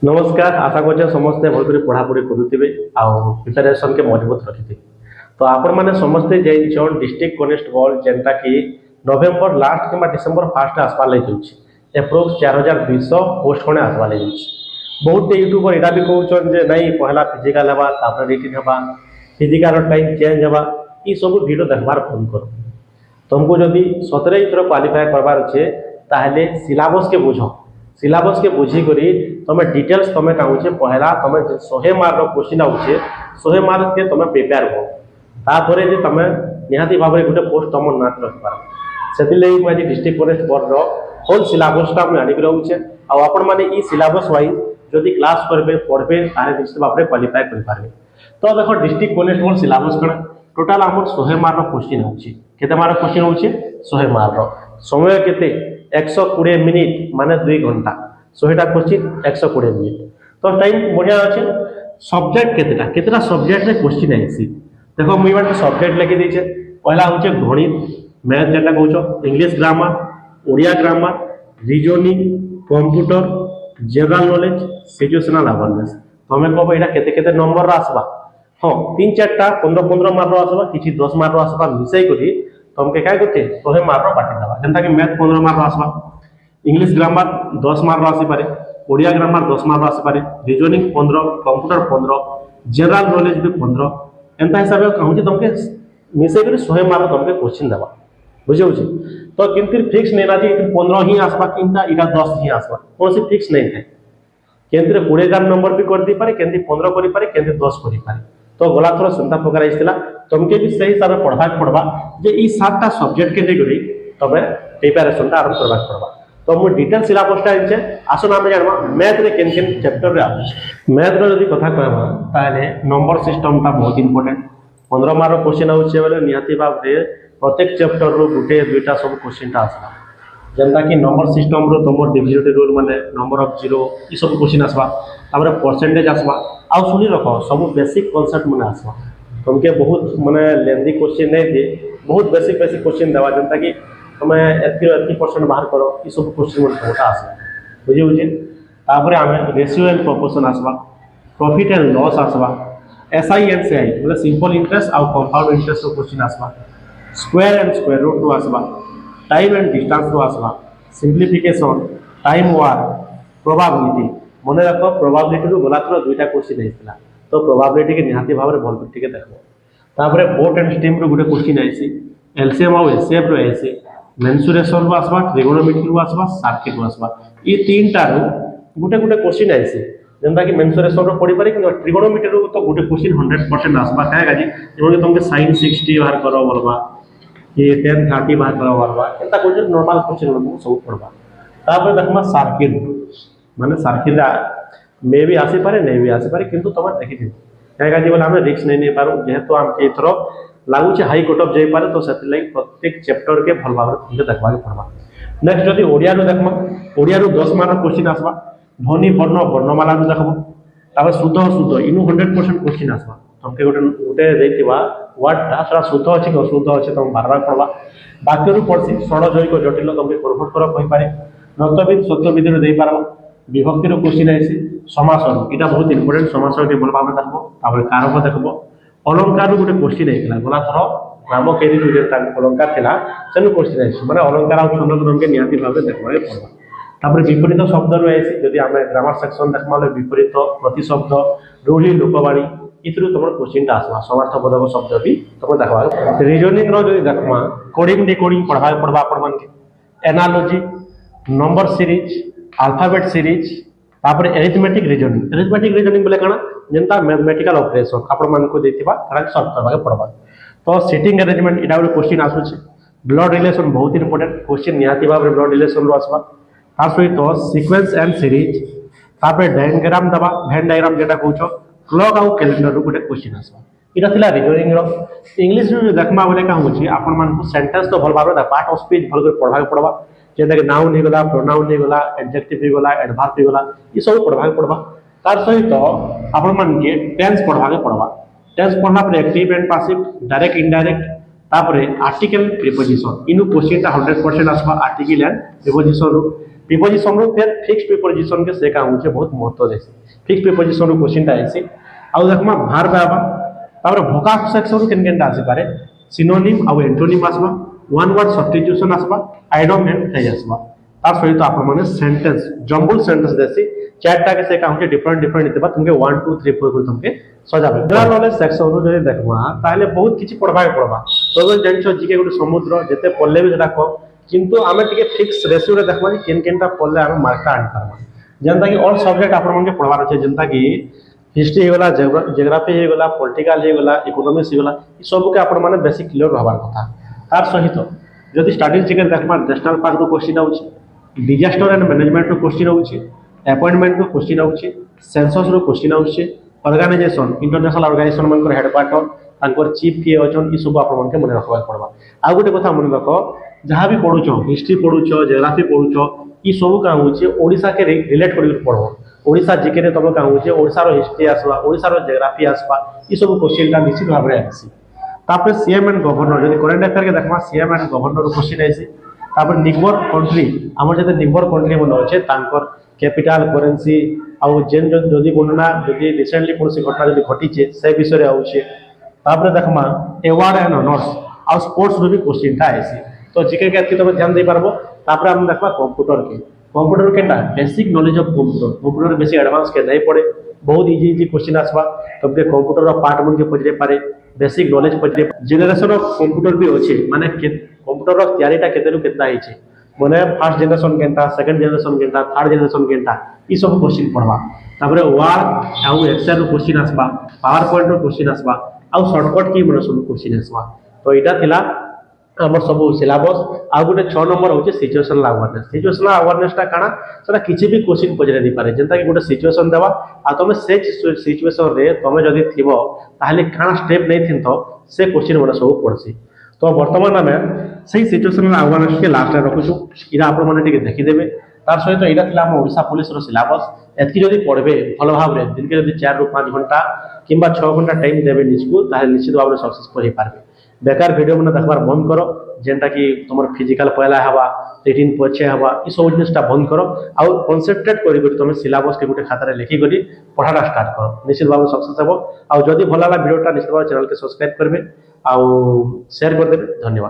नमस्कार। आशा कर समस्ते भलकर पढ़ापढ़ी करुवे प्रिपेरेसन के मजबूत रखिथे। तो आपण मैंने समस्ते जान डिस्ट्रिक्ट कनेस्टेबल जेनटा कि नवेम्बर लास्ट कि डिसेम्बर फास्ट आसबार लगे एप्रोक्स 4200 पोस्ट खड़े आसबार लगे। बहुत यूट्यूबर यहाँ भी कहते हैं नहीं पहला फिजिकाल हवा रिटिन हवा फिजिकाल टाइम चेंज हवा ये सब वीडियो देखबार बंद कर। तुमको जदि सतरे थर क्वालिफाई करवार अच्छे ताहले सिलेबस के बुझ सिलेबस के बुझिक तुम डिटेल्स तुम चाहूचे पहला तुम 100 मार्क क्वेश्चन आउचे 100 मार्क के तुम प्रिपेयर हो तापर तुम निहाती भाव गोटे पोस्ट तुम ना रखिपार से मुझे डिस्ट्रिक्ट कनेस्टेबल होल सिलेबसटा मुझे आनिक रखुचे आपण मैंने सिलेबस वाइज जदि क्लास करेंगे पढ़े निश्चित भाव में क्वालिफाई करेंगे। तो देख डिस्ट्रिक्ट कनेस्टेबल सिलेबस कण टोटाल आम 100 मार्क क्वेश्चन होते मार्क क्वेश्चन हो 100 मार्क समय के 120 मिनिट माने 2 घंटा 100टा क्वेश्चन 120 मिनिट। तो टाइम बढ़िया अच्छे सब्जेक्ट केतेटा सब्जेक्ट क्वेश्चन आईसी देख मुझे सब्जेक्ट लिखी देचे पहला हूँ गणित मैथ जेटा कौच English grammar Odia grammar reasoning computer general knowledge situational awareness तुम्हें कह यहाँ केते नंबर आसवा हाँ 3-4टा 15-15 मार्क आसवा कि 10 मार्क आसवा मिसई करी तुमके क्या करते 100 मार्क बांटी देवा जेनता कि मैथ 15 मार्क आसवा इंग्लिश ग्रामर 10 मार्क आसीपे ओडिया ग्रामर 10 मार्क आसीपे रीजनिंग 15 कंप्यूटर 15 जनरल नॉलेज भी 15 एंता हिसाब से कहूँ तुमके मिसई कर 100 मार्क तुमके क्वेश्चन देवा बुझे। तो किंतु फिक्स नहीं ना 15 ही आसवा कि 10 ही आसवा कौन सी फिक्स नहीं है केंद्र 20,000 नंबर भी कर दी पारे केंद्र 15 करी पारे केंद्र 10 करी पारे। तो गला थर सेंता प्रकार आइसला तुमके भी सही हिसाब से पढ़ा पड़वा जे ई 7टा सब्जेक्ट के लेकरी तबे प्रिपरेशन आरंभ करबा पड़वा। तो मु डिटेल सिलेबसटा इनचे आसन हम जानबा मैथ रे केन केन चैप्टर रे आ मैथ रो जदी कथा कहबा ताले नंबर सिस्टम ता बहुत इंपोर्टेंट 15 मार्क क्वेश्चन आउचे बेले निहाती भाव रे प्रत्येक चैप्टर रो गुटे दुईटा सब क्वेश्चन ता आसला जेनता कि नंबर सिस्टम रो तुम डिविजन रूल माने नंबर ऑफ जीरो ये सब क्वेश्चन आसवा तापर परसेंटेज आसवा आ सुनी रख सब बेसिक कॉन्सेप्ट माने आसवा तुमके बहुत माने लेंदी क्वेश्चन नहीं दे बहुत बेसिक बेसिक क्वेश्चन देवा जेनता कि तुम्हें 80% बाहर करो ये सब क्वेश्चन मन छोटा आसे बुझे बुझे। तापर आमे रेशियो एंड प्रोपोर्शन आसवा प्रॉफिट एंड लॉस आसवा एसआई एंड सीआई मतलब सिंपल इंटरेस्ट और कंपाउंड इंटरेस्ट रो क्वेश्चन आसवा स्क्वायर एंड स्क्वायर रूट रो आसवा टाइम एंड डिस्टेंस रो आसवा सिंप्लिफिकेशन टाइम वार प्रोबेबिलिटी मन रख प्रोबेबिलिटी रो गला थर दुईटा क्वेश्चन आइसला तो प्रोबेबिलिटी के निहाती भाव में भल टिके देखो। तापर boat and stream row Gute question icy LCM और एचसीएफ रो आइसी मेंसुरेशन रो आसवा ट्रिगोनोमेट्री रो आसवा सर्किट रो आसवा ये 3टा रो गुटे गुटे क्वेश्चन आइसी जेनता कि मेंसुरेशन रो पड़ी पारे कि ट्रिगोनोमेट्री रो तो गुटे क्वेश्चन 100% आसवा काहे गाजी जेमन तुमके sin 60 बाहर करो बोलबा ये 10 30 बाहर करो बोलबा एंता क्वेश्चन नॉर्मल क्वेश्चन हम सब पढ़बा। तापर देखमा सर्किट माने सर्किट मे भी आसी पारे नहीं भी आसी पारे किंतु तुम देखि थि काहे गाजी बोले हम रिस्क नहीं पारू जेहेतु हम के थरो लागुचे हाई कट ऑफ जाई पारे तो सेति लाइक प्रत्येक चैप्टर के भल भाव तुमके देखबा के पड़बा। नेक्स्ट जदी ओडिया रो देखमा ओडिया रो 10 मार्क क्वेश्चन आसबा ध्वनि वर्ण वर्णमाला रो देखबो तापर शुद्ध शुद्ध इनु 100% क्वेश्चन आसबा तुमके गोटे देतिबा वर्ड ता सारा शुद्ध अछि कि अशुद्ध अछि तुम बार बार पढ़बा वाक्य रो पढ़सी षड जैक जटिल तुमके कन्वर्ट कर कहि पारे नतविद सत्यविद रो देई पारबो विभक्ति रो क्वेश्चन आइसी समास रो इटा बहुत इंपोर्टेंट समास रो के भल भाव देखबो तापर कारक देखबो अलंकार रो गोटे क्वेश्चन आइतला गला थरो ग्राम केरी रो जेता अलंकार थिला सेनु क्वेश्चन आइसी माने अलंकार आ छंद तुमके निहाती भाव देखबा के पड़बा। तापर विपरीत शब्द रो आइसी जदी हम ग्रामर सेक्शन देखमा ले विपरीत प्रतिशब्द रूढ़ी लोकवाणी इतरु तुम क्वेश्चन आसवा समार्थबोधक शब्द भी तुम देखा। रीजनिंग रो जदी देखमा कोडिंग डिकोडिंग पढ़ा पड़बा अपन मन के analogy number series alphabet series तापर एरिथमेटिक रीजनिंग बोले काना जेंता मैथमेटिकल ऑपरेशन आपण मन को देथिबा तारा सॉल्व करबा के पड़बा। तो सिटिंग अरेंजमेंट इडा गोटे क्वेश्चन आसुचे ब्लड रिलेशन बहुत इंपोर्टेंट क्वेश्चन निहाती भाव ब्लड रिलेशन रो आसबा तार सहित सीक्वेंस एंड सीरीज तापर डायग्राम दबा वेन डायग्राम जेटा कहउछो क्लॉक आउ कैलेंडर रो गोटे क्वेश्चन आसबा इटा थिला रीजनिंग रो। इंग्लिश रो देखमा बोले का होची आपण मन को सेंटेंस तो भल भाव पार्ट ऑफ स्पीच भल कर पढ़ा के पड़बा जेता कि नाउन ही गला प्रोनाउन ही गला एडजेक्टिव ही गला एडवर्ब ही गला ये सब पढ़ा के पड़बा। तार सहित आपण मन के टेंस पढ़ा के पड़बा टेंस पढ़ना पर active and passive direct indirect तापर आर्टिकल प्रीपोजिशन इनु क्वेश्चन ता 100% आसबा आर्टिकल एंड प्रीपोजिशन रो प्रिपोजिशन रो फिर फिक्स्ड प्रिपोजिशन के से का होचे बहुत महत्व देसी फिक्स्ड प्रिपोजिशन रो क्वेश्चन ता आइसी आ देखमा भार बाबा तापर भोकाब सेक्शन रो केन आसी पारे सिनोनिम आ एंटोनिम आसबा वन वर्ड सब्स्टिट्यूशन आसबा आइडम एंड फ्रेज आसबा तार सहित आपण माने सेंटेंस जंबल सेंटेंस देसी चारटा के से का होचे डिफरेंट डिफरेंट देबा तुमके 1 2 3 4 तुमके सजाबे जनरल नॉलेज सेक्शन रो जदि देखबा ताले बहुत किछि पढबा पड़बा तो जानछो जीके गुटे समुद्र जते पल्ले भी जटा को किंतु आमे टिके फिक्स रेशियो रे देखबा कि केनटा पल्ले आमे मार्कटा आनि करबा जनता कि ऑल सब्जेक्ट आपण माने पढबार अछि जनता कि हिस्ट्री हे गला ज्योग्राफी हे गला पॉलिटिकल हे गला इकोनॉमिक्स हे गला ई सब के आपण माने बेसिक क्लियर रहबार कथा तार सहित जदि स्टैटिस्टिक्स देखबा नेशनल पार्क रो क्वेश्चन आउछि डिजास्टर एंड मैनेजमेंट रो क्वेश्चन आउछि अपॉइंटमेंट रो क्वेश्चन आउछि सेंसस रो क्वेश्चन आउछि ऑर्गेनाइजेशन इंटरनेशनल ऑर्गेनाइजेशन मनकर हेडक्वार्टर तांकर चीफ किए अछन ई सब आपण माने मन रखबा पड़बा आ गोटे कथा मन रखो जहां भी पढुछो हिस्ट्री पढुछो ज्योग्राफी पढुछो ई सब का होछि ओडिसा के रिलेट करि पढो ओडिसा जीके रे तब का होछि ओडिसा रो हिस्ट्री आसबा ओडिसा रो ज्योग्राफी आसबा ई सब क्वेश्चन का निश्चित भाव रे आसी तापर सीएम एंड गवर्नर जदि करंट अफेयर के देखमा सीएम एंड गवर्नर रो क्वेश्चन आसी तापर निगबर कंट्री हमर जते निगबर कंट्री मन होचे तांकर कैपिटल करेंसी आ जेन जदि कोनना जदि रिसेंटली कोनसी घटना जदि घटिचे से विषय रे आउचे तापर देखमा अवार्ड एंड ऑनर्स आ स्पोर्ट्स रो भी क्वेश्चन ता आसी तो जीके के तुम ध्यान दे पारबो तापर हम देखबा कंप्यूटर केटा बेसिक नॉलेज ऑफ कंप्यूटर बेसी एडवांस के नहीं पड़े बहुत इजी इजी क्वेश्चन आसबा तबे कंप्यूटर रो पार्ट मन के पजरे पारे बेसिक नॉलेज पजरे जनरेशन ऑफ कंप्यूटर भी होचे माने कंप्यूटर रो तयारीटा केतेरु केतना हिचे माने फर्स्ट जनरेशन केनता सेकंड जनरेशन केनता थर्ड जनरेशन केनता ई सब क्वेश्चन पढ़बा तापर वर्ड आ एक्सेल रो क्वेश्चन आसबा पावर पॉइंट रो क्वेश्चन आसबा आ शॉर्टकट की मन सब क्वेश्चन आसबा तो इटा थिला हमर सब सिलेबस आ गोटे 6 नंबर होचे सिचुएशनल अवेयरनेस ता काना सेटा किछि भी क्वेश्चन पजरे दी पारे जेंता कि गोटे सिचुएशन देबा आ तमे से सिचुएशन रे तमे जदी थिबो ताहले काना स्टेप नै थिंतो से क्वेश्चन मन सब पड़सी तो वर्तमान हमें सही सिचुएशनल अवेयरनेस के लास्ट रे रखुछु इरा आपण माने टिके देखि देबे तार सहित इरा थिला हम ओडिसा पुलिस रो सिलेबस एतकी जदी पढबे भलो भाव रे दिन के जदी 4 रु 5 घंटा किंबा 6 घंटा टाइम देबे निस्कू ताहले निश्चित भाव रे सक्सेसफुल हे पारबे बेकार वीडियो मन देखबार बंद करो जेंटा कि तुमर फिजिकल पहला हवा रिटिन पछे हवा ई सब जिनिसटा बंद करो आ कंसंट्रेट करी तुम सिलेबस के गोटे खाता रे लिखि करी पढ़ाटा स्टार्ट करो निश्चित भाव सक्सेस हेबो आ जदी भलाला वीडियोटा निश्चित भाव चैनल के सब्सक्राइब करबे आ शेयर कर देबे धन्यवाद।